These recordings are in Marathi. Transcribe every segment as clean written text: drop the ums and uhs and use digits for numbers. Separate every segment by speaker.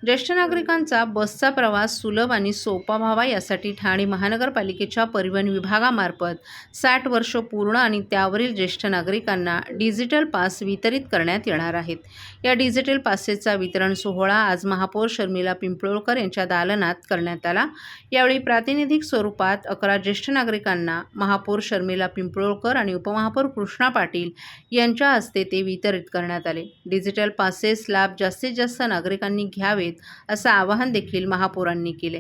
Speaker 1: ज्येष्ठ नागरिकांचा बसचा प्रवास सुलभ आणि सोपा व्हावा यासाठी ठाणे महानगरपालिकेच्या परिवहन विभागामार्फत 60 वर्ष पूर्ण आणि त्यावरील ज्येष्ठ नागरिकांना डिजिटल पास वितरित करण्यात येणार आहेत. या डिजिटल पासेसचा वितरण सोहळा आज महापौर शर्मिला पिंपळकर यांच्या दालनात करण्यात आला. यावेळी प्रातिनिधिक स्वरूपात 11 ज्येष्ठ नागरिकांना महापौर शर्मिला पिंपळकर आणि उपमहापौर कृष्णा पाटील यांच्या हस्ते ते वितरित करण्यात आले. डिजिटल पासेस लाभ जास्तीत जास्त नागरिकांनी घ्यावेत असं आवाहन देखील महापौरांनी केले.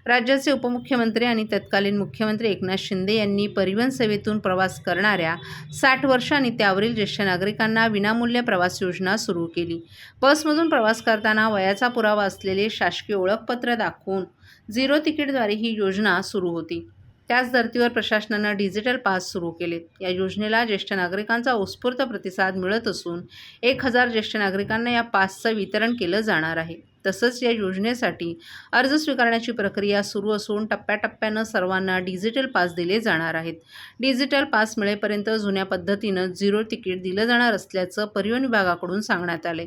Speaker 1: राज्याचे उपमुख्यमंत्री आणि तत्कालीन मुख्यमंत्री एकनाथ शिंदे यांनी परिवहन सेवेतून प्रवास करणाऱ्या 60 वर्ष आणि त्यावरील ज्येष्ठ नागरिकांना विनामूल्य प्रवास योजना सुरू केली. बसमधून प्रवास करताना वयाचा पुरावा असलेले शासकीय ओळखपत्र दाखवून झिरो तिकीटद्वारे ही योजना सुरू होती. त्याच धर्तीवर प्रशासनानं डिजिटल पास सुरू केलेत. या योजनेला ज्येष्ठ नागरिकांचा उत्स्फूर्त प्रतिसाद मिळत असून 1000 ज्येष्ठ नागरिकांना या पासचं वितरण केलं जाणार आहे. तसंच या योजनेसाठी अर्ज स्वीकारण्याची प्रक्रिया सुरू असून टप्प्याटप्प्यानं सर्वांना डिजिटल पास दिले जाणार आहेत. डिजिटल पास मिळेपर्यंत जुन्या पद्धतीनं झिरो तिकीट दिलं जाणार असल्याचं परिवहन विभागाकडून सांगण्यात आलंय.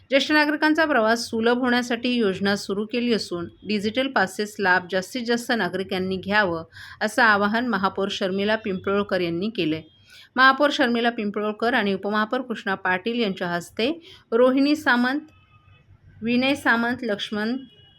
Speaker 1: ज्येष्ठ नागरिकांचा प्रवास सुलभ होण्यासाठी ही योजना सुरू केली असून डिजिटल पासेस लाभ जास्तीत जास्त नागरिकांनी घ्यावं असं आवाहन महापौर शर्मिला पिंपळकर यांनी केलंय. महापौर शर्मिला पिंपळकर आणि उपमहापौर कृष्णा पाटील यांच्या हस्ते रोहिणी सामंत, विनय सामंत, लक्ष्मण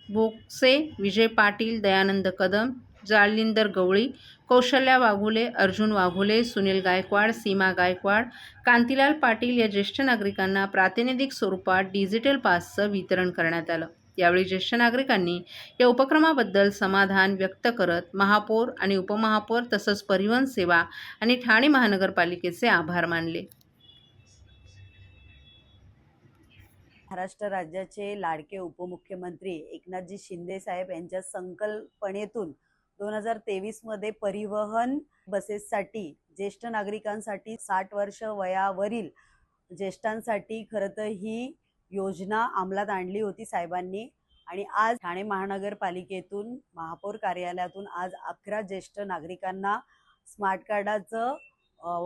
Speaker 1: बोक्से, विजय पाटील, दयानंद कदम, जालिंदर गवळी, कौशल्या वाघुले, अर्जुन वाघुले, सुनील गायकवाड, सीमा गायकवाड, कांतीलाल पाटील या ज्येष्ठ नागरिकांना प्रातिनिधिक स्वरूपात डिजिटल पासचं वितरण करण्यात आलं. यावेळी ज्येष्ठ नागरिकांनी या उपक्रमाबद्दल समाधान व्यक्त करत महापौर आणि उपमहापौर तसंच परिवहन सेवा आणि ठाणे महानगरपालिकेचे आभार मानले.
Speaker 2: महाराष्ट्र राज्याचे लाडके उपमुख्यमंत्री एकनाथजी शिंदे साहेब यांच्या संकल्पनेतून 2023 मध्ये परिवहन बसेससाठी ज्येष्ठ नागरिकांसाठी 60 वर्ष वयावरील ज्येष्ठांसाठी खरं तर ही योजना अंमलात आणली होती साहेबांनी. आणि आज ठाणे महानगरपालिकेतून महापौर कार्यालयातून आज 11 ज्येष्ठ नागरिकांना स्मार्ट कार्डाचं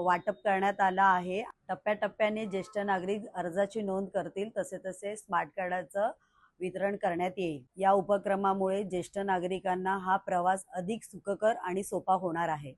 Speaker 2: वाटप करण्यात आलं आहे. टप्प्याटप्प्याने ज्येष्ठ नागरिक अर्जाची नोंद करतील तसे तसे स्मार्ट कार्डाचं वितरण करण्यात येईल. या उपक्रमामुळे ज्येष्ठ नागरिकांना हा प्रवास अधिक सुखकर आणि सोपा होणार आहे.